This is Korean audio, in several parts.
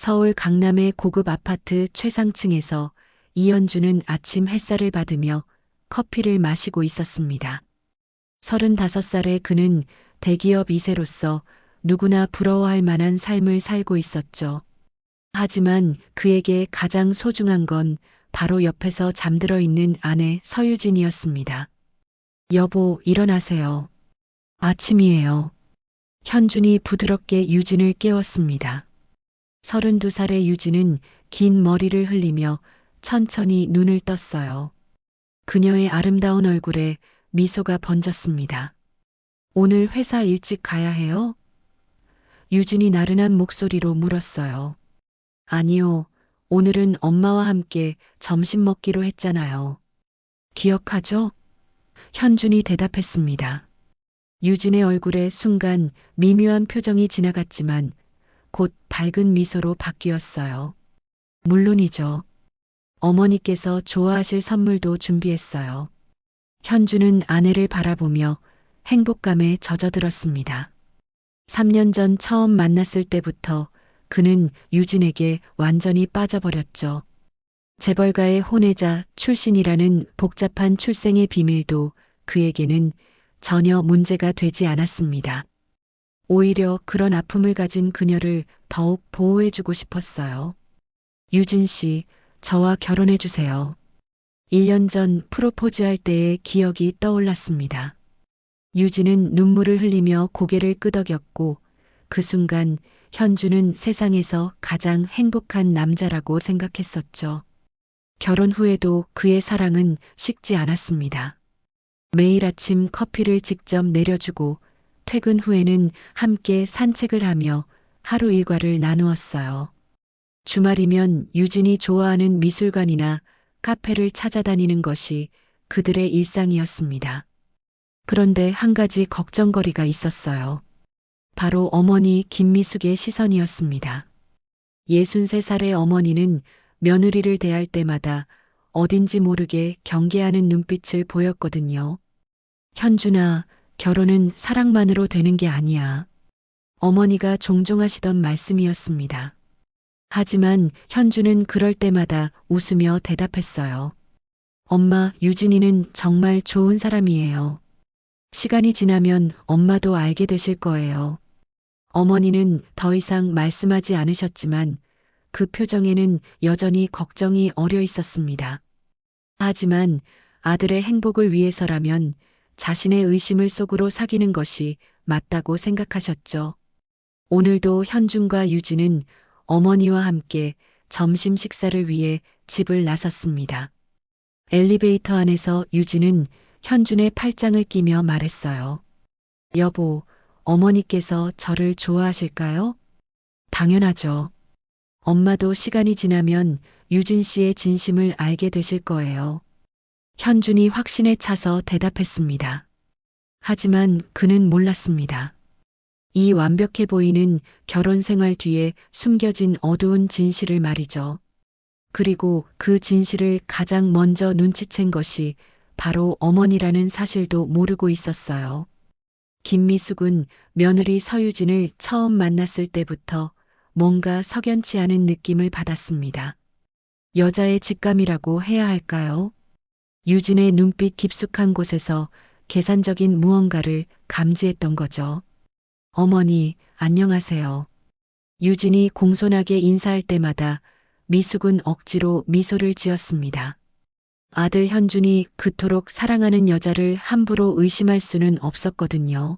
서울 강남의 고급 아파트 최상층에서 이현주는 아침 햇살을 받으며 커피를 마시고 있었습니다. 35살의 그는 대기업 이세로서 누구나 부러워할 만한 삶을 살고 있었죠. 하지만 그에게 가장 소중한 건 바로 옆에서 잠들어 있는 아내 서유진이었습니다. 여보, 일어나세요. 아침이에요. 현준이 부드럽게 유진을 깨웠습니다. 32살의 유진은 긴 머리를 흘리며 천천히 눈을 떴어요. 그녀의 아름다운 얼굴에 미소가 번졌습니다. 오늘 회사 일찍 가야 해요? 유진이 나른한 목소리로 물었어요. 아니요, 오늘은 엄마와 함께 점심 먹기로 했잖아요. 기억하죠? 현준이 대답했습니다. 유진의 얼굴에 순간 미묘한 표정이 지나갔지만 곧 밝은 미소로 바뀌었어요. 물론이죠. 어머니께서 좋아하실 선물도 준비했어요. 현주는 아내를 바라보며 행복감에 젖어들었습니다. 3년 전 처음 만났을 때부터 그는 유진에게 완전히 빠져버렸죠. 재벌가의 혼외자 출신이라는 복잡한 출생의 비밀도 그에게는 전혀 문제가 되지 않았습니다. 오히려 그런 아픔을 가진 그녀를 더욱 보호해주고 싶었어요. 유진 씨, 저와 결혼해주세요. 1년 전 프로포즈할 때의 기억이 떠올랐습니다. 유진은 눈물을 흘리며 고개를 끄덕였고 그 순간 현주는 세상에서 가장 행복한 남자라고 생각했었죠. 결혼 후에도 그의 사랑은 식지 않았습니다. 매일 아침 커피를 직접 내려주고 퇴근 후에는 함께 산책을 하며 하루 일과를 나누었어요. 주말이면 유진이 좋아하는 미술관이나 카페를 찾아다니는 것이 그들의 일상이었습니다. 그런데 한 가지 걱정거리가 있었어요. 바로 어머니 김미숙의 시선이었습니다. 63살의 어머니는 며느리를 대할 때마다 어딘지 모르게 경계하는 눈빛을 보였거든요. 현준아, 결혼은 사랑만으로 되는 게 아니야. 어머니가 종종 하시던 말씀이었습니다. 하지만 현주는 그럴 때마다 웃으며 대답했어요. 엄마, 유진이는 정말 좋은 사람이에요. 시간이 지나면 엄마도 알게 되실 거예요. 어머니는 더 이상 말씀하지 않으셨지만 그 표정에는 여전히 걱정이 어려 있었습니다. 하지만 아들의 행복을 위해서라면 자신의 의심을 속으로 사귀는 것이 맞다고 생각하셨죠. 오늘도 현준과 유진은 어머니와 함께 점심 식사를 위해 집을 나섰습니다. 엘리베이터 안에서 유진은 현준의 팔짱을 끼며 말했어요. 여보, 어머니께서 저를 좋아하실까요? 당연하죠. 엄마도 시간이 지나면 유진 씨의 진심을 알게 되실 거예요. 현준이 확신에 차서 대답했습니다. 하지만 그는 몰랐습니다. 이 완벽해 보이는 결혼 생활 뒤에 숨겨진 어두운 진실을 말이죠. 그리고 그 진실을 가장 먼저 눈치챈 것이 바로 어머니라는 사실도 모르고 있었어요. 김미숙은 며느리 서유진을 처음 만났을 때부터 뭔가 석연치 않은 느낌을 받았습니다. 여자의 직감이라고 해야 할까요? 유진의 눈빛 깊숙한 곳에서 계산적인 무언가를 감지했던 거죠. 어머니, 안녕하세요. 유진이 공손하게 인사할 때마다 미숙은 억지로 미소를 지었습니다. 아들 현준이 그토록 사랑하는 여자를 함부로 의심할 수는 없었거든요.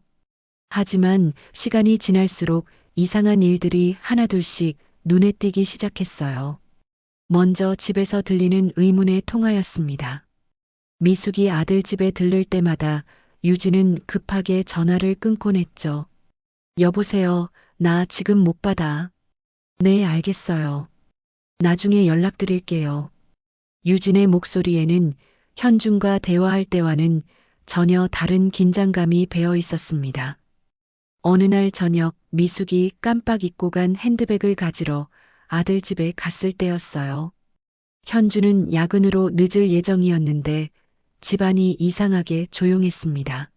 하지만 시간이 지날수록 이상한 일들이 하나둘씩 눈에 띄기 시작했어요. 먼저 집에서 들리는 의문의 통화였습니다. 미숙이 아들 집에 들를 때마다 유진은 급하게 전화를 끊곤 했죠. 여보세요, 나 지금 못 받아. 네, 알겠어요. 나중에 연락드릴게요. 유진의 목소리에는 현준과 대화할 때와는 전혀 다른 긴장감이 배어 있었습니다. 어느 날 저녁 미숙이 깜빡 잊고 간 핸드백을 가지러 아들 집에 갔을 때였어요. 현준은 야근으로 늦을 예정이었는데 집안이 이상하게 조용했습니다.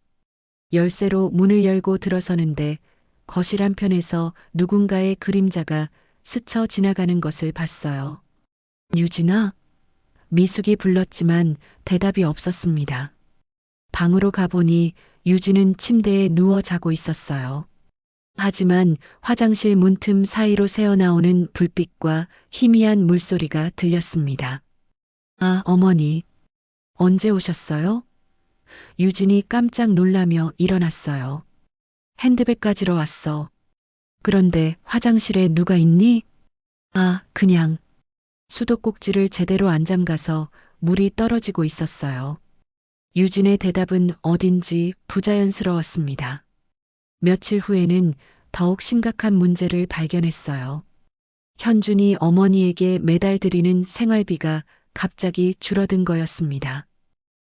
열쇠로 문을 열고 들어서는데 거실 한편에서 누군가의 그림자가 스쳐 지나가는 것을 봤어요. 유진아? 미숙이 불렀지만 대답이 없었습니다. 방으로 가보니 유진은 침대에 누워 자고 있었어요. 하지만 화장실 문틈 사이로 새어나오는 불빛과 희미한 물소리가 들렸습니다. 아, 어머니. 언제 오셨어요? 유진이 깜짝 놀라며 일어났어요. 핸드백 가지러 왔어. 그런데 화장실에 누가 있니? 아, 그냥. 수도꼭지를 제대로 안 잠가서 물이 떨어지고 있었어요. 유진의 대답은 어딘지 부자연스러웠습니다. 며칠 후에는 더욱 심각한 문제를 발견했어요. 현준이 어머니에게 매달 드리는 생활비가 갑자기 줄어든 거였습니다.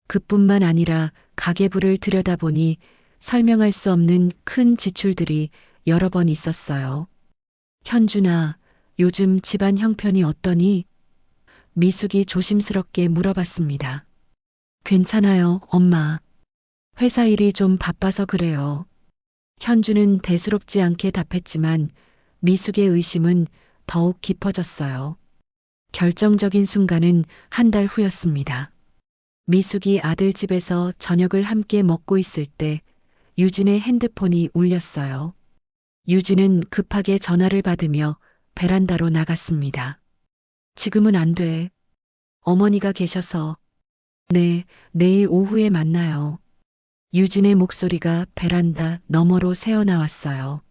그뿐만 아니라 가계부를 들여다보니 설명할 수 없는 큰 지출들이 여러 번 있었어요. 현준아, 요즘 집안 형편이 어떠니? 미숙이 조심스럽게 물어봤습니다. 괜찮아요, 엄마. 회사 일이 좀 바빠서 그래요. 현주는 대수롭지 않게 답했지만 미숙의 의심은 더욱 깊어졌어요. 결정적인 순간은 한 달 후였습니다. 미숙이 아들 집에서 저녁을 함께 먹고 있을 때 유진의 핸드폰이 울렸어요. 유진은 급하게 전화를 받으며 베란다로 나갔습니다. 지금은 안 돼. 어머니가 계셔서. 네, 내일 오후에 만나요. 유진의 목소리가 베란다 너머로 새어나왔어요.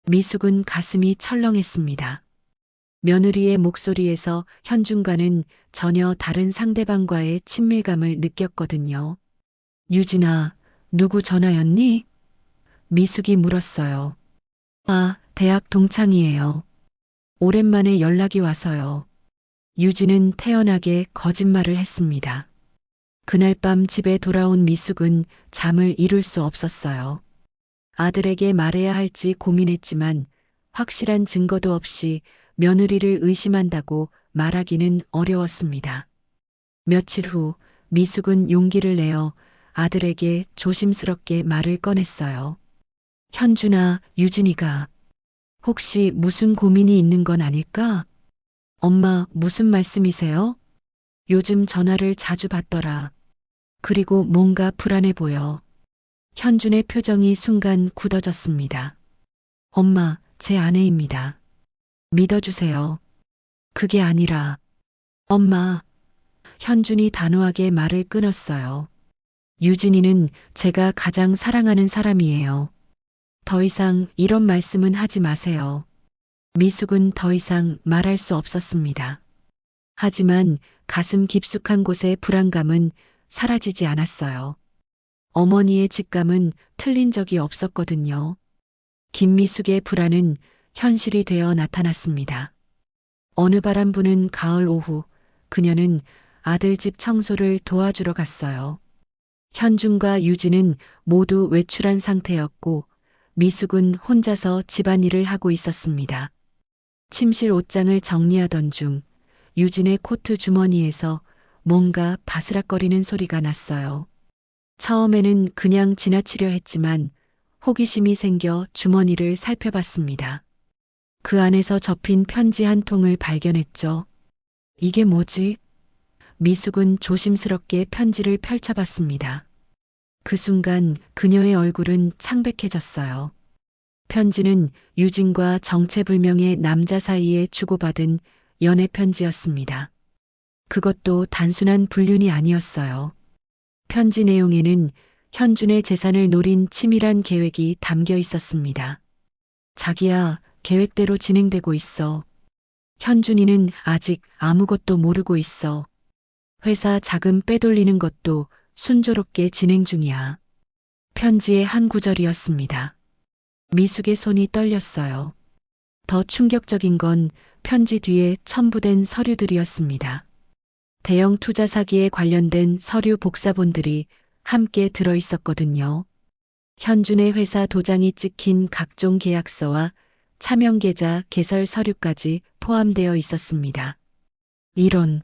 미숙은 가슴이 철렁했습니다. 며느리의 목소리에서 현준과는 전혀 다른 상대방과의 친밀감을 느꼈거든요. 유진아, 누구 전화였니? 미숙이 물었어요. 아, 대학 동창이에요. 오랜만에 연락이 와서요. 유진은 태연하게 거짓말을 했습니다. 그날 밤 집에 돌아온 미숙은 잠을 이룰 수 없었어요. 아들에게 말해야 할지 고민했지만 확실한 증거도 없이 며느리를 의심한다고 말하기는 어려웠습니다. 며칠 후 미숙은 용기를 내어 아들에게 조심스럽게 말을 꺼냈어요. 현준아, 유진이가 혹시 무슨 고민이 있는 건 아닐까? 엄마, 무슨 말씀이세요? 요즘 전화를 자주 받더라. 그리고 뭔가 불안해 보여. 현준의 표정이 순간 굳어졌습니다. 엄마, 제 아내입니다. 믿어주세요. 그게 아니라, 엄마. 현준이 단호하게 말을 끊었어요. 유진이는 제가 가장 사랑하는 사람이에요. 더 이상 이런 말씀은 하지 마세요. 미숙은 더 이상 말할 수 없었습니다. 하지만 가슴 깊숙한 곳의 불안감은 사라지지 않았어요. 어머니의 직감은 틀린 적이 없었거든요. 김미숙의 불안은 현실이 되어 나타났습니다. 어느 바람 부는 가을 오후, 그녀는 아들 집 청소를 도와주러 갔어요. 현준과 유진은 모두 외출한 상태였고, 미숙은 혼자서 집안일을 하고 있었습니다. 침실 옷장을 정리하던 중 유진의 코트 주머니에서 뭔가 바스락거리는 소리가 났어요. 처음에는 그냥 지나치려 했지만 호기심이 생겨 주머니를 살펴봤습니다. 그 안에서 접힌 편지 한 통을 발견했죠. 이게 뭐지? 미숙은 조심스럽게 편지를 펼쳐봤습니다. 그 순간 그녀의 얼굴은 창백해졌어요. 편지는 유진과 정체불명의 남자 사이에 주고받은 연애 편지였습니다. 그것도 단순한 불륜이 아니었어요. 편지 내용에는 현준의 재산을 노린 치밀한 계획이 담겨 있었습니다. 자기야, 계획대로 진행되고 있어. 현준이는 아직 아무것도 모르고 있어. 회사 자금 빼돌리는 것도 순조롭게 진행 중이야. 편지의 한 구절이었습니다. 미숙의 손이 떨렸어요. 더 충격적인 건 편지 뒤에 첨부된 서류들이었습니다. 대형 투자 사기에 관련된 서류 복사본들이 함께 들어 있었거든요. 현준의 회사 도장이 찍힌 각종 계약서와 차명 계좌 개설 서류까지 포함되어 있었습니다. 이런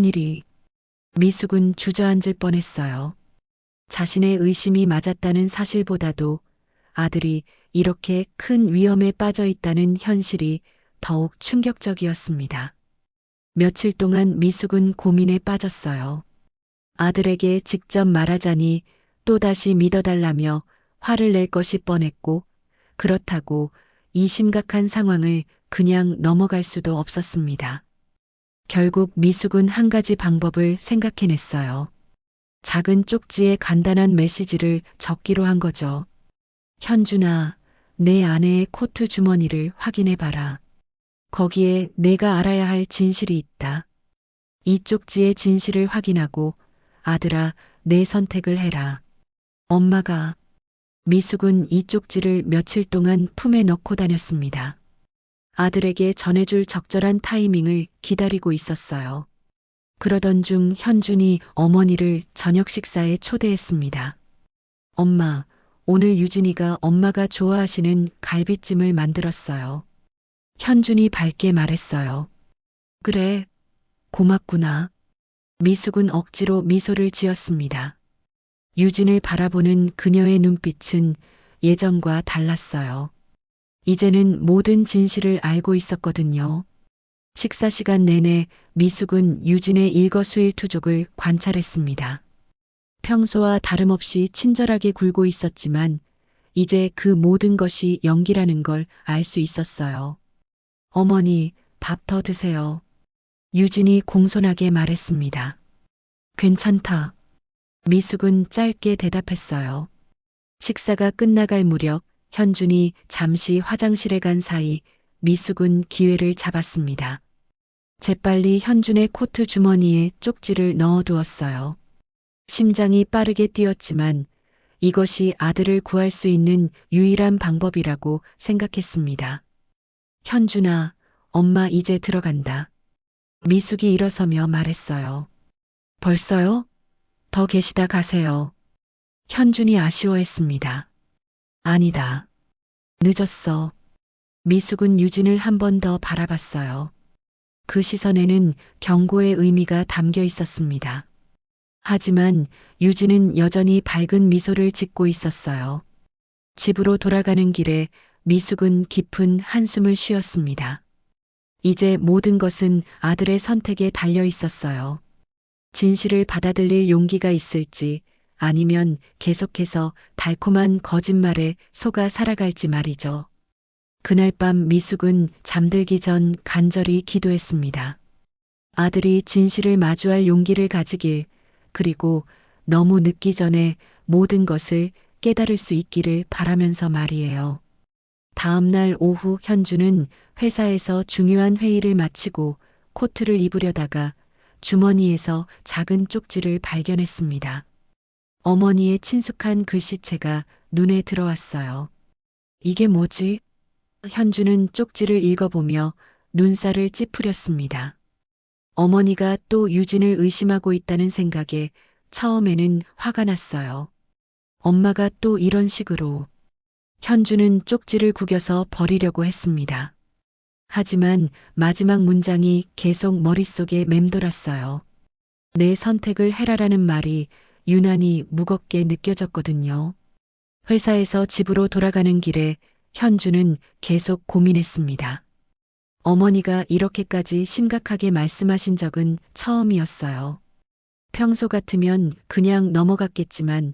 일이. 미숙은 주저앉을 뻔했어요. 자신의 의심이 맞았다는 사실보다도 아들이 이렇게 큰 위험에 빠져 있다는 현실이 더욱 충격적이었습니다. 며칠 동안 미숙은 고민에 빠졌어요. 아들에게 직접 말하자니 또다시 믿어달라며 화를 낼 것이 뻔했고, 그렇다고 이 심각한 상황을 그냥 넘어갈 수도 없었습니다. 결국 미숙은 한 가지 방법을 생각해냈어요. 작은 쪽지에 간단한 메시지를 적기로 한 거죠. 현준아, 내 아내의 코트 주머니를 확인해봐라. 거기에 내가 알아야 할 진실이 있다. 이 쪽지의 진실을 확인하고 아들아, 내 선택을 해라. 엄마가. 미숙은 이 쪽지를 며칠 동안 품에 넣고 다녔습니다. 아들에게 전해줄 적절한 타이밍을 기다리고 있었어요. 그러던 중 현준이 어머니를 저녁 식사에 초대했습니다. 엄마, 오늘 유진이가 엄마가 좋아하시는 갈비찜을 만들었어요. 현준이 밝게 말했어요. 그래, 고맙구나. 미숙은 억지로 미소를 지었습니다. 유진을 바라보는 그녀의 눈빛은 예전과 달랐어요. 이제는 모든 진실을 알고 있었거든요. 식사 시간 내내 미숙은 유진의 일거수일투족을 관찰했습니다. 평소와 다름없이 친절하게 굴고 있었지만 이제 그 모든 것이 연기라는 걸 알 수 있었어요. 어머니, 밥 더 드세요. 유진이 공손하게 말했습니다. 괜찮다. 미숙은 짧게 대답했어요. 식사가 끝나갈 무렵 현준이 잠시 화장실에 간 사이 미숙은 기회를 잡았습니다. 재빨리 현준의 코트 주머니에 쪽지를 넣어두었어요. 심장이 빠르게 뛰었지만 이것이 아들을 구할 수 있는 유일한 방법이라고 생각했습니다. 현준아, 엄마 이제 들어간다. 미숙이 일어서며 말했어요. 벌써요? 더 계시다 가세요. 현준이 아쉬워했습니다. 아니다. 늦었어. 미숙은 유진을 한 번 더 바라봤어요. 그 시선에는 경고의 의미가 담겨 있었습니다. 하지만 유진은 여전히 밝은 미소를 짓고 있었어요. 집으로 돌아가는 길에 미숙은 깊은 한숨을 쉬었습니다. 이제 모든 것은 아들의 선택에 달려 있었어요. 진실을 받아들일 용기가 있을지 아니면 계속해서 달콤한 거짓말에 속아 살아갈지 말이죠. 그날 밤 미숙은 잠들기 전 간절히 기도했습니다. 아들이 진실을 마주할 용기를 가지길, 그리고 너무 늦기 전에 모든 것을 깨달을 수 있기를 바라면서 말이에요. 다음 날 오후 현주는 회사에서 중요한 회의를 마치고 코트를 입으려다가 주머니에서 작은 쪽지를 발견했습니다. 어머니의 친숙한 글씨체가 눈에 들어왔어요. 이게 뭐지? 현주는 쪽지를 읽어보며 눈살을 찌푸렸습니다. 어머니가 또 유진을 의심하고 있다는 생각에 처음에는 화가 났어요. 엄마가 또 이런 식으로. 현주는 쪽지를 구겨서 버리려고 했습니다. 하지만 마지막 문장이 계속 머릿속에 맴돌았어요. 내 선택을 해라라는 말이 유난히 무겁게 느껴졌거든요. 회사에서 집으로 돌아가는 길에 현주는 계속 고민했습니다. 어머니가 이렇게까지 심각하게 말씀하신 적은 처음이었어요. 평소 같으면 그냥 넘어갔겠지만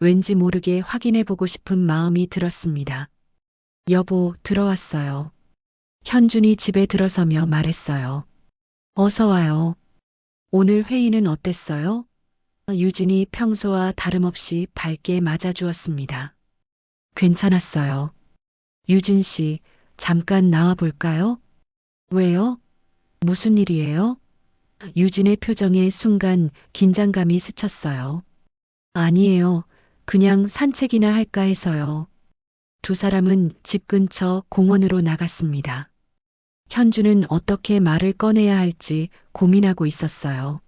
왠지 모르게 확인해보고 싶은 마음이 들었습니다. 여보, 들어왔어요. 현준이 집에 들어서며 말했어요. 어서 와요. 오늘 회의는 어땠어요? 유진이 평소와 다름없이 밝게 맞아주었습니다. 괜찮았어요. 유진 씨, 잠깐 나와 볼까요? 왜요? 무슨 일이에요? 유진의 표정에 순간 긴장감이 스쳤어요. 아니에요. 그냥 산책이나 할까 해서요. 두 사람은 집 근처 공원으로 나갔습니다. 현주는 어떻게 말을 꺼내야 할지 고민하고 있었어요.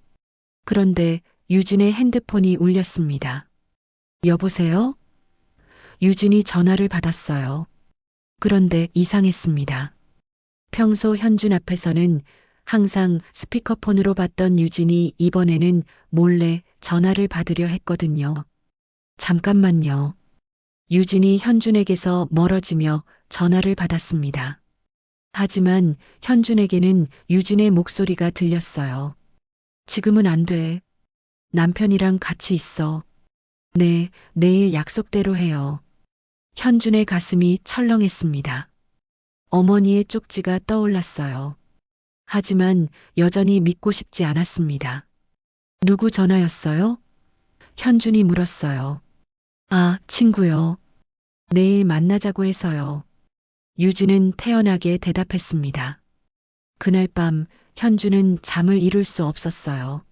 그런데 유진의 핸드폰이 울렸습니다. 여보세요? 유진이 전화를 받았어요. 그런데 이상했습니다. 평소 현준 앞에서는 항상 스피커폰으로 받던 유진이 이번에는 몰래 전화를 받으려 했거든요. 잠깐만요. 유진이 현준에게서 멀어지며 전화를 받았습니다. 하지만 현준에게는 유진의 목소리가 들렸어요. 지금은 안 돼. 남편이랑 같이 있어. 네, 내일 약속대로 해요. 현준의 가슴이 철렁했습니다. 어머니의 쪽지가 떠올랐어요. 하지만 여전히 믿고 싶지 않았습니다. 누구 전화였어요? 현준이 물었어요. 아, 친구요. 내일 만나자고 해서요. 유진은 태연하게 대답했습니다. 그날 밤 현준은 잠을 이룰 수 없었어요.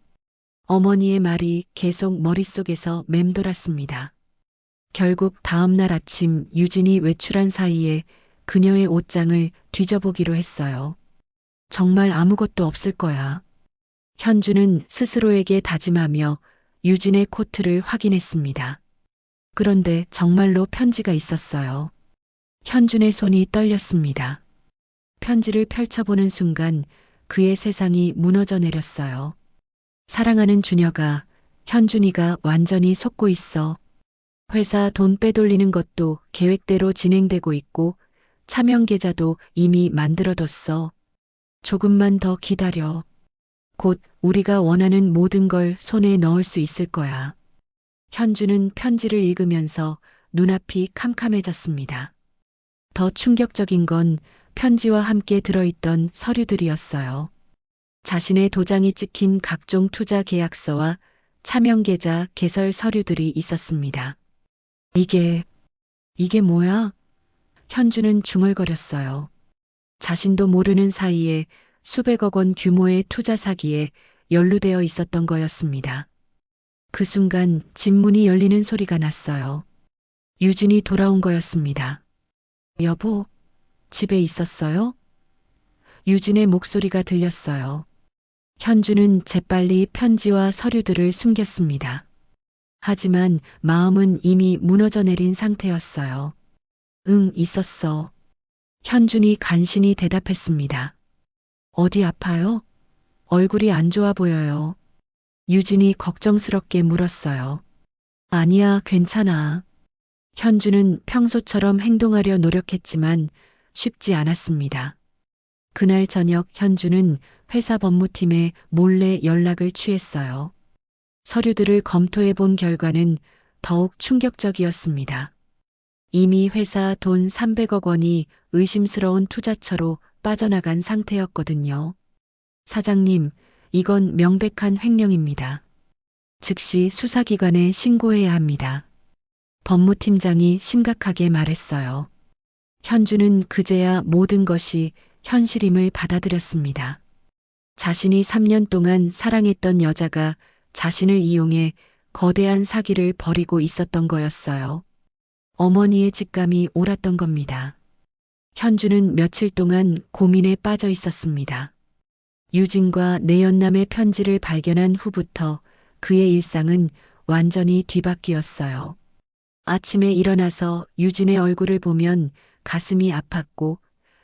어머니의 말이 계속 머릿속에서 맴돌았습니다. 결국 다음 날 아침 유진이 외출한 사이에 그녀의 옷장을 뒤져보기로 했어요. 정말 아무것도 없을 거야. 현주는 스스로에게 다짐하며 유진의 코트를 확인했습니다. 그런데 정말로 편지가 있었어요. 현준의 손이 떨렸습니다. 편지를 펼쳐보는 순간 그의 세상이 무너져 내렸어요. 사랑하는 주녀가, 현준이가 완전히 속고 있어. 회사 돈 빼돌리는 것도 계획대로 진행되고 있고 차명 계좌도 이미 만들어뒀어. 조금만 더 기다려. 곧 우리가 원하는 모든 걸 손에 넣을 수 있을 거야. 현주는 편지를 읽으면서 눈앞이 캄캄해졌습니다. 더 충격적인 건 편지와 함께 들어있던 서류들이었어요. 자신의 도장이 찍힌 각종 투자 계약서와 차명 계좌 개설 서류들이 있었습니다. 이게 뭐야? 현주는 중얼거렸어요. 자신도 모르는 사이에 수백억 원 규모의 투자 사기에 연루되어 있었던 거였습니다. 그 순간 집 문이 열리는 소리가 났어요. 유진이 돌아온 거였습니다. 여보, 집에 있었어요? 유진의 목소리가 들렸어요. 현주는 재빨리 편지와 서류들을 숨겼습니다. 하지만 마음은 이미 무너져 내린 상태였어요. 응, 있었어. 현준이 간신히 대답했습니다. 어디 아파요? 얼굴이 안 좋아 보여요. 유진이 걱정스럽게 물었어요. 아니야, 괜찮아. 현주는 평소처럼 행동하려 노력했지만 쉽지 않았습니다. 그날 저녁 현주는 회사 법무팀에 몰래 연락을 취했어요. 서류들을 검토해 본 결과는 더욱 충격적이었습니다. 이미 회사 돈 300억 원이 의심스러운 투자처로 빠져나간 상태였거든요. 사장님, 이건 명백한 횡령입니다. 즉시 수사기관에 신고해야 합니다. 법무팀장이 심각하게 말했어요. 현주는 그제야 모든 것이 현실임을 받아들였습니다. 자신이 3년 동안 사랑했던 여자가 자신을 이용해 거대한 사기를 벌이고 있었던 거였어요. 어머니의 직감이 옳았던 겁니다. 현주는 며칠 동안 고민에 빠져 있었습니다. 유진과 내연남의 편지를 발견한 후부터 그의 일상은 완전히 뒤바뀌었어요. 아침에 일어나서 유진의 얼굴을 보면 가슴이 아팠고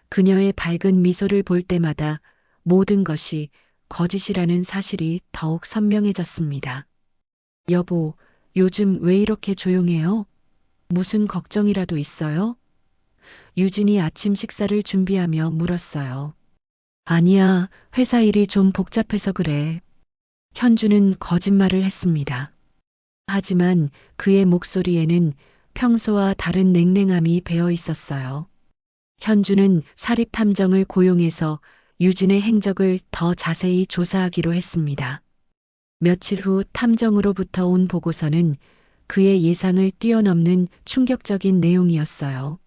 그녀의 밝은 미소를 볼 때마다 모든 것이 거짓이라는 사실이 더욱 선명해졌습니다. 여보, 요즘 왜 이렇게 조용해요? 무슨 걱정이라도 있어요? 유진이 아침 식사를 준비하며 물었어요. 아니야, 회사 일이 좀 복잡해서 그래. 현주는 거짓말을 했습니다. 하지만 그의 목소리에는 평소와 다른 냉랭함이 배어 있었어요. 현주는 사립탐정을 고용해서 유진의 행적을 더 자세히 조사하기로 했습니다. 며칠 후 탐정으로부터 온 보고서는 그의 예상을 뛰어넘는 충격적인 내용이었어요.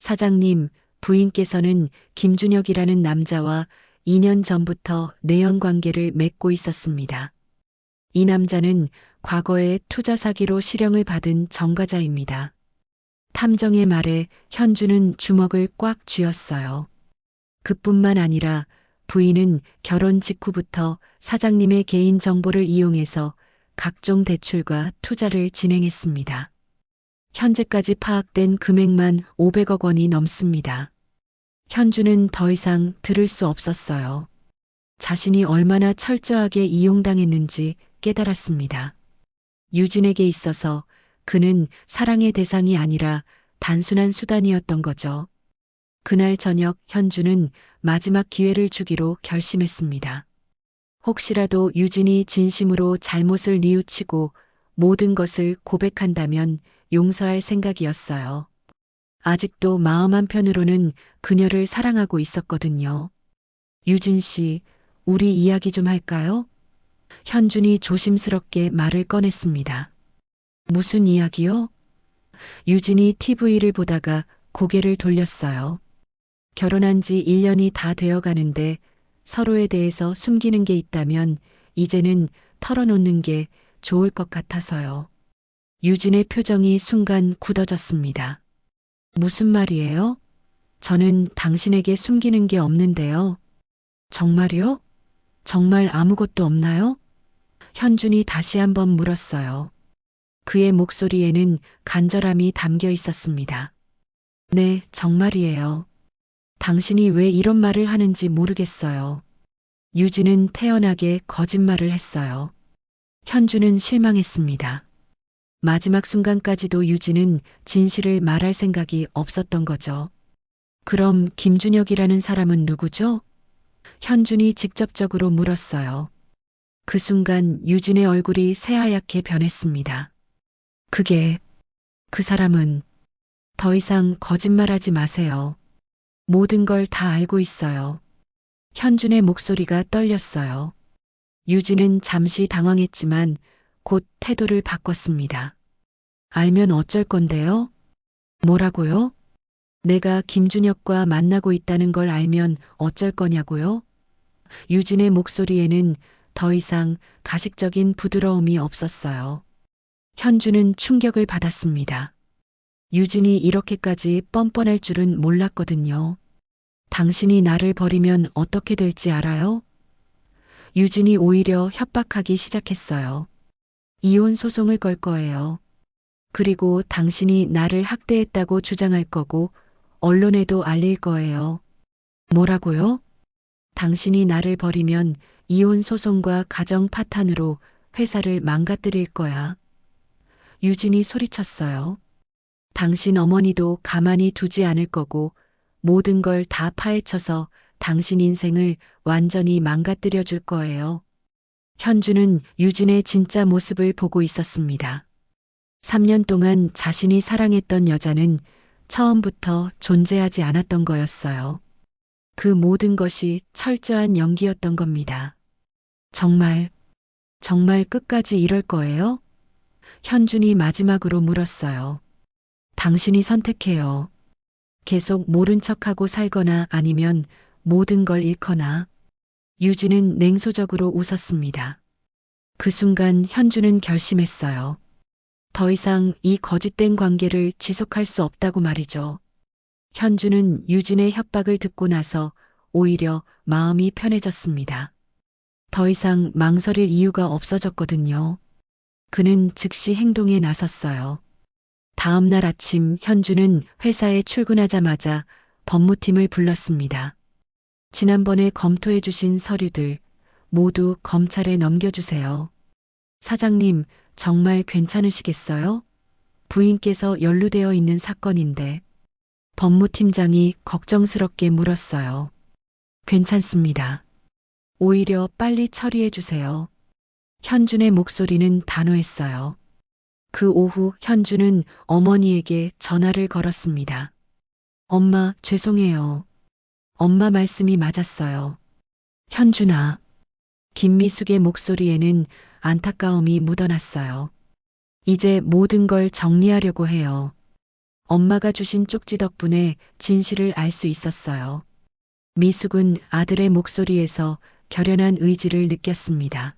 사장님, 부인께서는 김준혁이라는 남자와 2년 전부터 내연 관계를 맺고 있었습니다. 이 남자는 과거에 투자 사기로 실형을 받은 전과자입니다. 탐정의 말에 현주는 주먹을 꽉 쥐었어요. 그뿐만 아니라 부인은 결혼 직후부터 사장님의 개인 정보를 이용해서 각종 대출과 투자를 진행했습니다. 현재까지 파악된 금액만 500억 원이 넘습니다. 현주는 더 이상 들을 수 없었어요. 자신이 얼마나 철저하게 이용당했는지 깨달았습니다. 유진에게 있어서 그는 사랑의 대상이 아니라 단순한 수단이었던 거죠. 그날 저녁 현주는 마지막 기회를 주기로 결심했습니다. 혹시라도 유진이 진심으로 잘못을 뉘우치고 모든 것을 고백한다면 용서할 생각이었어요. 아직도 마음 한편으로는 그녀를 사랑하고 있었거든요. 유진 씨, 우리 이야기 좀 할까요? 현준이 조심스럽게 말을 꺼냈습니다. 무슨 이야기요? 유진이 TV를 보다가 고개를 돌렸어요. 결혼한 지 1년이 다 되어 가는데 서로에 대해서 숨기는 게 있다면 이제는 털어놓는 게 좋을 것 같아서요. 유진의 표정이 순간 굳어졌습니다. 무슨 말이에요? 저는 당신에게 숨기는 게 없는데요. 정말요? 정말 아무것도 없나요? 현준이 다시 한번 물었어요. 그의 목소리에는 간절함이 담겨 있었습니다. 네, 정말이에요. 당신이 왜 이런 말을 하는지 모르겠어요. 유진은 태연하게 거짓말을 했어요. 현주는 실망했습니다. 마지막 순간까지도 유진은 진실을 말할 생각이 없었던 거죠. 그럼 김준혁이라는 사람은 누구죠? 현준이 직접적으로 물었어요. 그 순간 유진의 얼굴이 새하얗게 변했습니다. 그게, 그 사람은 더 이상 거짓말하지 마세요. 모든 걸 다 알고 있어요. 현준의 목소리가 떨렸어요. 유진은 잠시 당황했지만 곧 태도를 바꿨습니다. 알면 어쩔 건데요? 뭐라고요? 내가 김준혁과 만나고 있다는 걸 알면 어쩔 거냐고요? 유진의 목소리에는 더 이상 가식적인 부드러움이 없었어요. 현주는 충격을 받았습니다. 유진이 이렇게까지 뻔뻔할 줄은 몰랐거든요. 당신이 나를 버리면 어떻게 될지 알아요? 유진이 오히려 협박하기 시작했어요. 이혼 소송을 걸 거예요. 그리고 당신이 나를 학대했다고 주장할 거고 언론에도 알릴 거예요. 뭐라고요? 당신이 나를 버리면 이혼 소송과 가정 파탄으로 회사를 망가뜨릴 거야. 유진이 소리쳤어요. 당신 어머니도 가만히 두지 않을 거고 모든 걸 다 파헤쳐서 당신 인생을 완전히 망가뜨려 줄 거예요. 현주는 유진의 진짜 모습을 보고 있었습니다. 3년 동안 자신이 사랑했던 여자는 처음부터 존재하지 않았던 거였어요. 그 모든 것이 철저한 연기였던 겁니다. 정말, 정말 끝까지 이럴 거예요? 현준이 마지막으로 물었어요. 당신이 선택해요. 계속 모른 척하고 살거나 아니면 모든 걸 잃거나. 유진은 냉소적으로 웃었습니다. 그 순간 현주는 결심했어요. 더 이상 이 거짓된 관계를 지속할 수 없다고 말이죠. 현주는 유진의 협박을 듣고 나서 오히려 마음이 편해졌습니다. 더 이상 망설일 이유가 없어졌거든요. 그는 즉시 행동에 나섰어요. 다음 날 아침 현주는 회사에 출근하자마자 법무팀을 불렀습니다. 지난번에 검토해 주신 서류들 모두 검찰에 넘겨주세요. 사장님, 정말 괜찮으시겠어요? 부인께서 연루되어 있는 사건인데. 법무팀장이 걱정스럽게 물었어요. 괜찮습니다. 오히려 빨리 처리해 주세요. 현준의 목소리는 단호했어요. 그 오후 현주는 어머니에게 전화를 걸었습니다. 엄마, 죄송해요. 엄마 말씀이 맞았어요. 현준아. 김미숙의 목소리에는 안타까움이 묻어났어요. 이제 모든 걸 정리하려고 해요. 엄마가 주신 쪽지 덕분에 진실을 알 수 있었어요. 미숙은 아들의 목소리에서 결연한 의지를 느꼈습니다.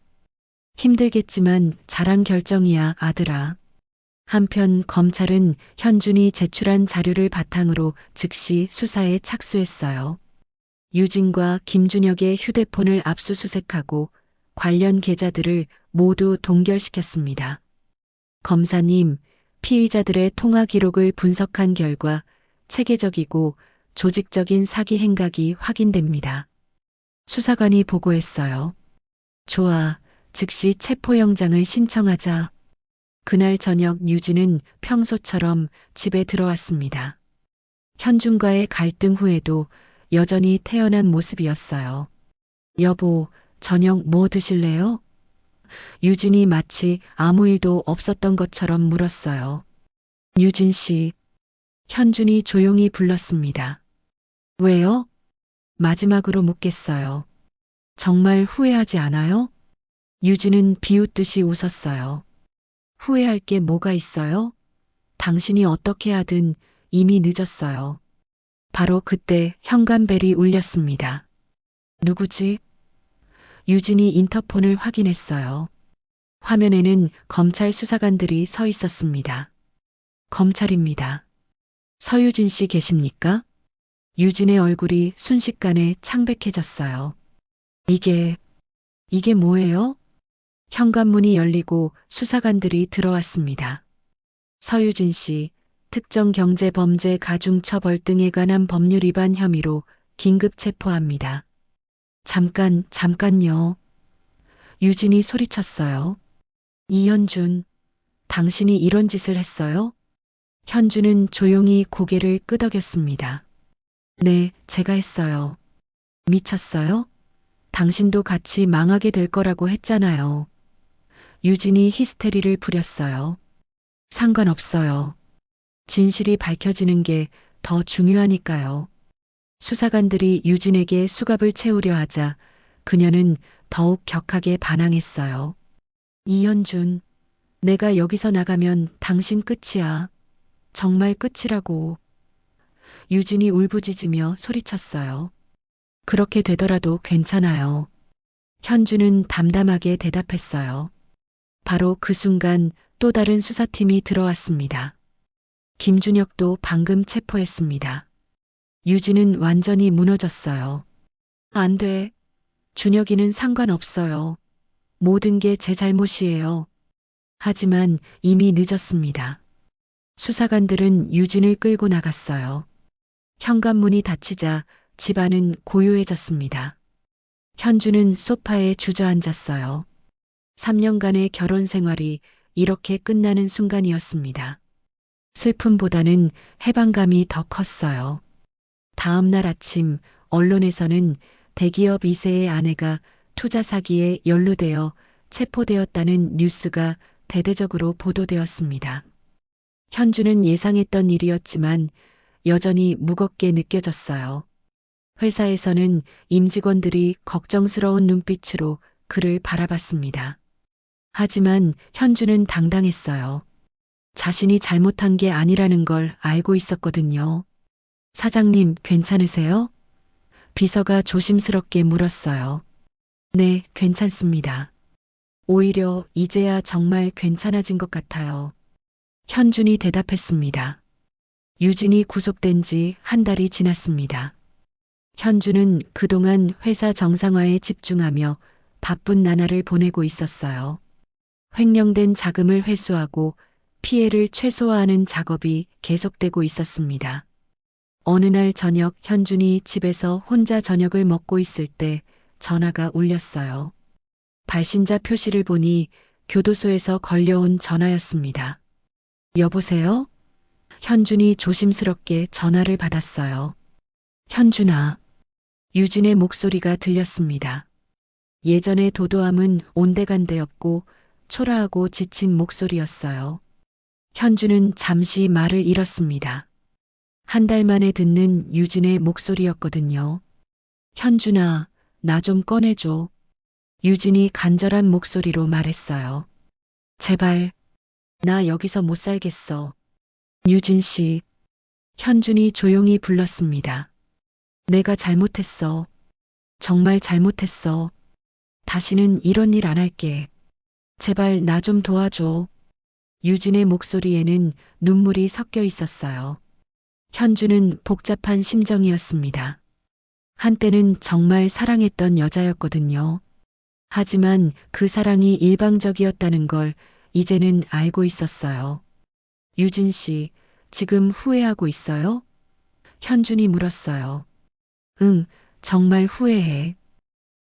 힘들겠지만 잘한 결정이야, 아들아. 한편 검찰은 현준이 제출한 자료를 바탕으로 즉시 수사에 착수했어요. 유진과 김준혁의 휴대폰을 압수수색하고 관련 계좌들을 모두 동결시켰습니다. 검사님, 피의자들의 통화 기록을 분석한 결과 체계적이고 조직적인 사기 행각이 확인됩니다. 수사관이 보고했어요. 좋아, 즉시 체포영장을 신청하자. 그날 저녁 유진은 평소처럼 집에 들어왔습니다. 현준과의 갈등 후에도 여전히 태연한 모습이었어요. 여보, 저녁 뭐 드실래요? 유진이 마치 아무 일도 없었던 것처럼 물었어요. 유진 씨, 현준이 조용히 불렀습니다. 왜요? 마지막으로 묻겠어요. 정말 후회하지 않아요? 유진은 비웃듯이 웃었어요. 후회할 게 뭐가 있어요? 당신이 어떻게 하든 이미 늦었어요. 바로 그때 현관벨이 울렸습니다. 누구지? 유진이 인터폰을 확인했어요. 화면에는 검찰 수사관들이 서 있었습니다. 검찰입니다. 서유진 씨 계십니까? 유진의 얼굴이 순식간에 창백해졌어요. 이게 뭐예요? 현관문이 열리고 수사관들이 들어왔습니다. 서유진 씨, 특정경제범죄 가중처벌 등에 관한 법률 위반 혐의로 긴급 체포합니다. 잠깐요. 유진이 소리쳤어요. 이현준, 당신이 이런 짓을 했어요? 현준은 조용히 고개를 끄덕였습니다. 네, 제가 했어요. 미쳤어요? 당신도 같이 망하게 될 거라고 했잖아요. 유진이 히스테리를 부렸어요. 상관없어요. 진실이 밝혀지는 게 더 중요하니까요. 수사관들이 유진에게 수갑을 채우려 하자 그녀는 더욱 격하게 반항했어요. 이현준, 내가 여기서 나가면 당신 끝이야. 정말 끝이라고. 유진이 울부짖으며 소리쳤어요. 그렇게 되더라도 괜찮아요. 현주는 담담하게 대답했어요. 바로 그 순간 또 다른 수사팀이 들어왔습니다. 김준혁도 방금 체포했습니다. 유진은 완전히 무너졌어요. 안 돼. 준혁이는 상관없어요. 모든 게 제 잘못이에요. 하지만 이미 늦었습니다. 수사관들은 유진을 끌고 나갔어요. 현관문이 닫히자 집안은 고요해졌습니다. 현주는 소파에 주저앉았어요. 3년간의 결혼 생활이 이렇게 끝나는 순간이었습니다. 슬픔보다는 해방감이 더 컸어요. 다음 날 아침 언론에서는 대기업 2세의 아내가 투자 사기에 연루되어 체포되었다는 뉴스가 대대적으로 보도되었습니다. 현주는 예상했던 일이었지만 여전히 무겁게 느껴졌어요. 회사에서는 임직원들이 걱정스러운 눈빛으로 그를 바라봤습니다. 하지만 현주는 당당했어요. 자신이 잘못한 게 아니라는 걸 알고 있었거든요. 사장님, 괜찮으세요? 비서가 조심스럽게 물었어요. 네, 괜찮습니다. 오히려 이제야 정말 괜찮아진 것 같아요. 현준이 대답했습니다. 유진이 구속된 지 한 달이 지났습니다. 현주는 그동안 회사 정상화에 집중하며 바쁜 나날을 보내고 있었어요. 횡령된 자금을 회수하고 피해를 최소화하는 작업이 계속되고 있었습니다. 어느 날 저녁 현준이 집에서 혼자 저녁을 먹고 있을 때 전화가 울렸어요. 발신자 표시를 보니 교도소에서 걸려온 전화였습니다. 여보세요? 현준이 조심스럽게 전화를 받았어요. 현준아. 유진의 목소리가 들렸습니다. 예전의 도도함은 온데간데 없고 초라하고 지친 목소리였어요. 현주는 잠시 말을 잃었습니다. 한 달 만에 듣는 유진의 목소리였거든요. 현준아, 나 좀 꺼내줘. 유진이 간절한 목소리로 말했어요. 제발, 나 여기서 못 살겠어. 유진 씨. 현준이 조용히 불렀습니다. 내가 잘못했어. 정말 잘못했어. 다시는 이런 일 안 할게. 제발 나 좀 도와줘. 유진의 목소리에는 눈물이 섞여 있었어요. 현주는 복잡한 심정이었습니다. 한때는 정말 사랑했던 여자였거든요. 하지만 그 사랑이 일방적이었다는 걸 이제는 알고 있었어요. 유진 씨, 지금 후회하고 있어요? 현준이 물었어요. 응, 정말 후회해.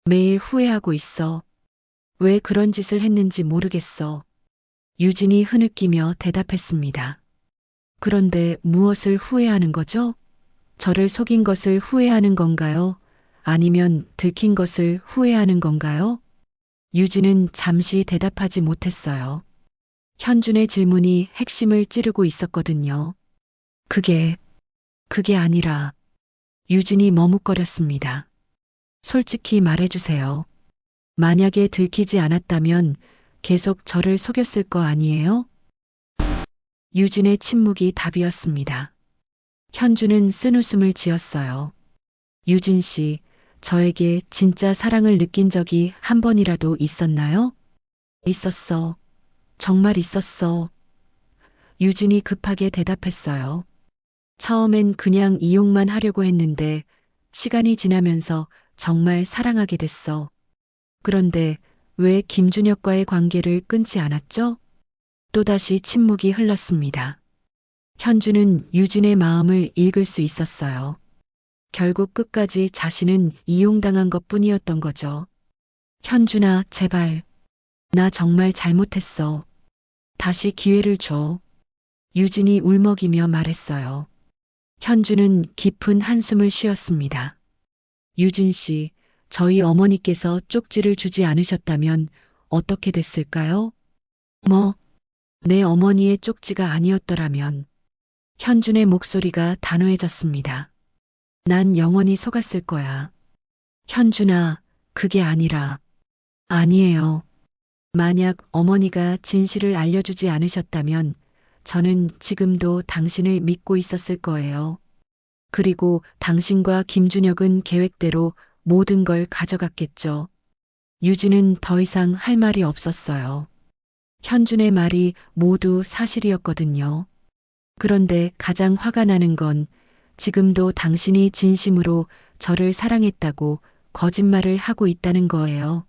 매일 후회하고 있어. 왜 그런 짓을 했는지 모르겠어. 유진이 흐느끼며 대답했습니다. 그런데 무엇을 후회하는 거죠? 저를 속인 것을 후회하는 건가요? 아니면 들킨 것을 후회하는 건가요? 유진은 잠시 대답하지 못했어요. 현준의 질문이 핵심을 찌르고 있었거든요. 그게 아니라 유진이 머뭇거렸습니다. 솔직히 말해주세요. 만약에 들키지 않았다면 계속 저를 속였을 거 아니에요? 유진의 침묵이 답이었습니다. 현주는 쓴웃음을 지었어요. 유진 씨, 저에게 진짜 사랑을 느낀 적이 한 번이라도 있었나요? 있었어. 정말 있었어. 유진이 급하게 대답했어요. 처음엔 그냥 이용만 하려고 했는데 시간이 지나면서 정말 사랑하게 됐어. 그런데 왜 김준혁과의 관계를 끊지 않았죠? 또다시 침묵이 흘렀습니다. 현주는 유진의 마음을 읽을 수 있었어요. 결국 끝까지 자신은 이용당한 것 뿐이었던 거죠. 현준아, 제발. 나 정말 잘못했어. 다시 기회를 줘. 유진이 울먹이며 말했어요. 현주는 깊은 한숨을 쉬었습니다. 유진 씨, 저희 어머니께서 쪽지를 주지 않으셨다면 어떻게 됐을까요? 뭐, 내 어머니의 쪽지가 아니었더라면. 현준의 목소리가 단호해졌습니다. 난 영원히 속았을 거야. 현준아, 그게 아니라. 아니에요. 만약 어머니가 진실을 알려주지 않으셨다면 저는 지금도 당신을 믿고 있었을 거예요. 그리고 당신과 김준혁은 계획대로 모든 걸 가져갔겠죠. 유진은 더 이상 할 말이 없었어요. 현준의 말이 모두 사실이었거든요. 그런데 가장 화가 나는 건 지금도 당신이 진심으로 저를 사랑했다고 거짓말을 하고 있다는 거예요.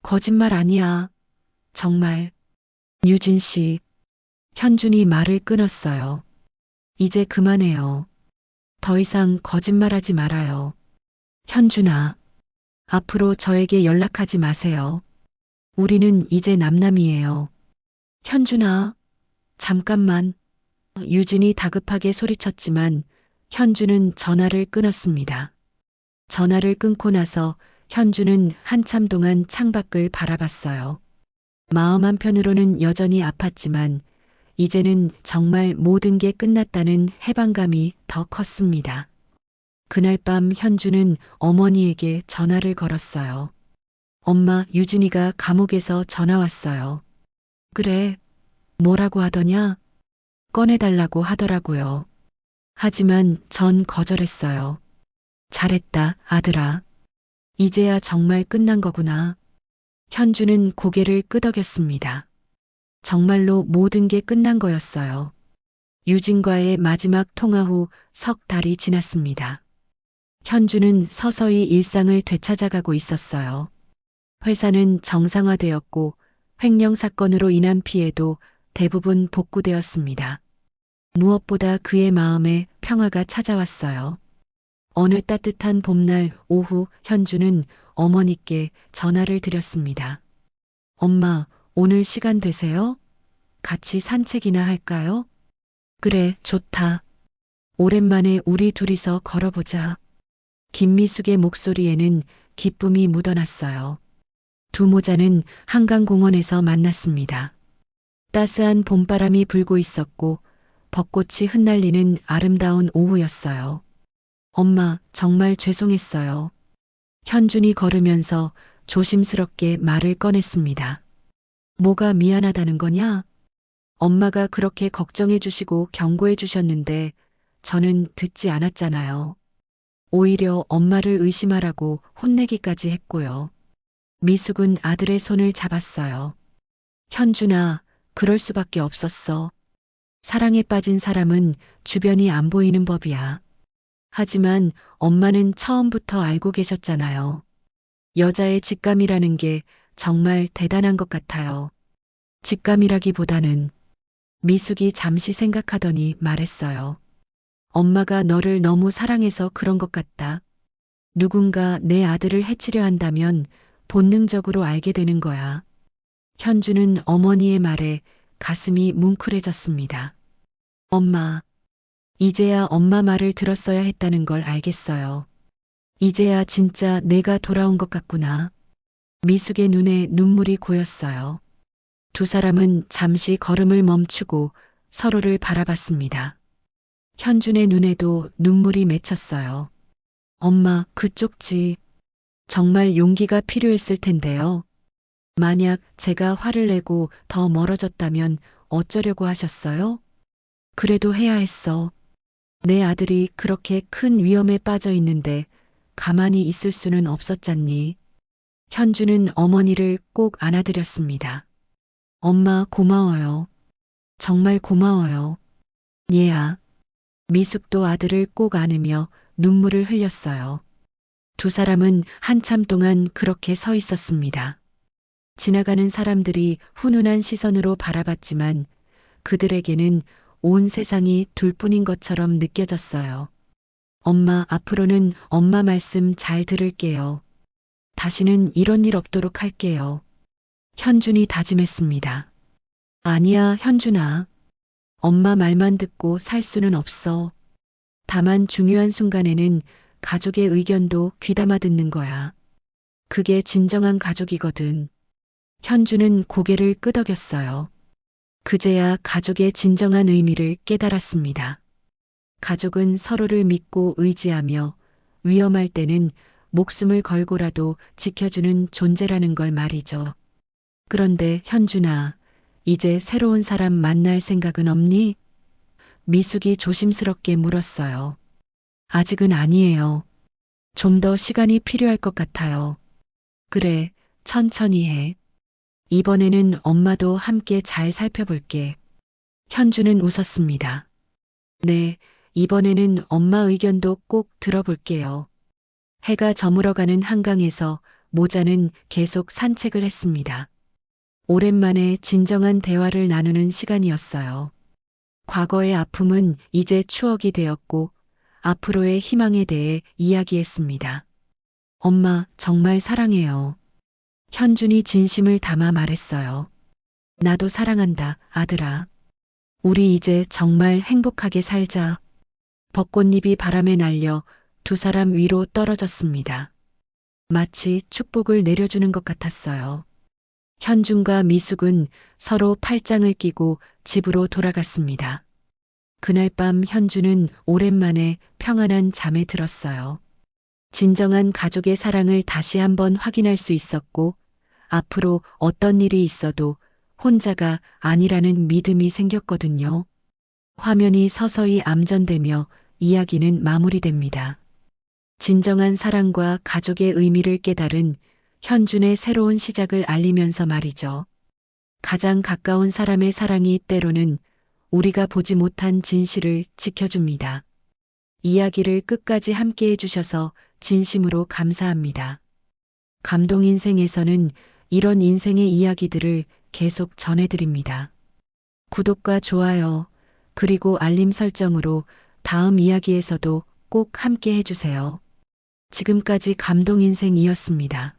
거짓말 아니야. 정말. 유진 씨. 현준이 말을 끊었어요. 이제 그만해요. 더 이상 거짓말하지 말아요. 현준아. 앞으로 저에게 연락하지 마세요. 우리는 이제 남남이에요. 현준아. 잠깐만. 유진이 다급하게 소리쳤지만 현주는 전화를 끊었습니다. 전화를 끊고 나서 현주는 한참 동안 창밖을 바라봤어요. 마음 한편으로는 여전히 아팠지만 이제는 정말 모든 게 끝났다는 해방감이 더 컸습니다. 그날 밤 현주는 어머니에게 전화를 걸었어요. 엄마, 유진이가 감옥에서 전화 왔어요. 그래, 뭐라고 하더냐? 꺼내달라고 하더라고요. 하지만 전 거절했어요. 잘했다, 아들아. 이제야 정말 끝난 거구나. 현주는 고개를 끄덕였습니다. 정말로 모든 게 끝난 거였어요. 유진과의 마지막 통화 후 석 달이 지났습니다. 현주는 서서히 일상을 되찾아가고 있었어요. 회사는 정상화되었고 횡령 사건으로 인한 피해도 대부분 복구되었습니다. 무엇보다 그의 마음에 평화가 찾아왔어요. 어느 따뜻한 봄날 오후 현주는 어머니께 전화를 드렸습니다. 엄마, 오늘 시간 되세요? 같이 산책이나 할까요? 그래, 좋다. 오랜만에 우리 둘이서 걸어보자. 김미숙의 목소리에는 기쁨이 묻어났어요. 두 모자는 한강공원에서 만났습니다. 따스한 봄바람이 불고 있었고 벚꽃이 흩날리는 아름다운 오후였어요. 엄마, 정말 죄송했어요. 현준이 걸으면서 조심스럽게 말을 꺼냈습니다. 뭐가 미안하다는 거냐? 엄마가 그렇게 걱정해 주시고 경고해 주셨는데 저는 듣지 않았잖아요. 오히려 엄마를 의심하라고 혼내기까지 했고요. 미숙은 아들의 손을 잡았어요. 현준아, 그럴 수밖에 없었어. 사랑에 빠진 사람은 주변이 안 보이는 법이야. 하지만 엄마는 처음부터 알고 계셨잖아요. 여자의 직감이라는 게 정말 대단한 것 같아요. 직감이라기보다는 미숙이 잠시 생각하더니 말했어요. 엄마가 너를 너무 사랑해서 그런 것 같다. 누군가 내 아들을 해치려 한다면 본능적으로 알게 되는 거야. 현주는 어머니의 말에 가슴이 뭉클해졌습니다. 엄마, 이제야 엄마 말을 들었어야 했다는 걸 알겠어요. 이제야 진짜 내가 돌아온 것 같구나. 미숙의 눈에 눈물이 고였어요. 두 사람은 잠시 걸음을 멈추고 서로를 바라봤습니다. 현준의 눈에도 눈물이 맺혔어요. 엄마, 그쪽 집. 정말 용기가 필요했을 텐데요. 만약 제가 화를 내고 더 멀어졌다면 어쩌려고 하셨어요? 그래도 해야 했어. 내 아들이 그렇게 큰 위험에 빠져 있는데 가만히 있을 수는 없었잖니. 현주는 어머니를 꼭 안아드렸습니다. 엄마 고마워요. 정말 고마워요. 얘야. 미숙도 아들을 꼭 안으며 눈물을 흘렸어요. 두 사람은 한참 동안 그렇게 서 있었습니다. 지나가는 사람들이 훈훈한 시선으로 바라봤지만 그들에게는 온 세상이 둘뿐인 것처럼 느껴졌어요. 엄마, 앞으로는 엄마 말씀 잘 들을게요. 다시는 이런 일 없도록 할게요. 현준이 다짐했습니다. 아니야, 현준아. 엄마 말만 듣고 살 수는 없어. 다만 중요한 순간에는 가족의 의견도 귀담아 듣는 거야. 그게 진정한 가족이거든. 현주는 고개를 끄덕였어요. 그제야 가족의 진정한 의미를 깨달았습니다. 가족은 서로를 믿고 의지하며 위험할 때는 목숨을 걸고라도 지켜주는 존재라는 걸 말이죠. 그런데 현준아, 이제 새로운 사람 만날 생각은 없니? 미숙이 조심스럽게 물었어요. 아직은 아니에요. 좀 더 시간이 필요할 것 같아요. 그래, 천천히 해. 이번에는 엄마도 함께 잘 살펴볼게. 현주는 웃었습니다. 네, 이번에는 엄마 의견도 꼭 들어볼게요. 해가 저물어가는 한강에서 모자는 계속 산책을 했습니다. 오랜만에 진정한 대화를 나누는 시간이었어요. 과거의 아픔은 이제 추억이 되었고 앞으로의 희망에 대해 이야기했습니다. 엄마, 정말 사랑해요. 현준이 진심을 담아 말했어요. 나도 사랑한다, 아들아. 우리 이제 정말 행복하게 살자. 벚꽃잎이 바람에 날려 두 사람 위로 떨어졌습니다. 마치 축복을 내려주는 것 같았어요. 현준과 미숙은 서로 팔짱을 끼고 집으로 돌아갔습니다. 그날 밤 현준은 오랜만에 평안한 잠에 들었어요. 진정한 가족의 사랑을 다시 한번 확인할 수 있었고, 앞으로 어떤 일이 있어도 혼자가 아니라는 믿음이 생겼거든요. 화면이 서서히 암전되며 이야기는 마무리됩니다. 진정한 사랑과 가족의 의미를 깨달은 현준의 새로운 시작을 알리면서 말이죠. 가장 가까운 사람의 사랑이 때로는 우리가 보지 못한 진실을 지켜줍니다. 이야기를 끝까지 함께 해주셔서 진심으로 감사합니다. 감동 인생에서는 이런 인생의 이야기들을 계속 전해드립니다. 구독과 좋아요, 그리고 알림 설정으로 다음 이야기에서도 꼭 함께 해주세요. 지금까지 감동 인생이었습니다.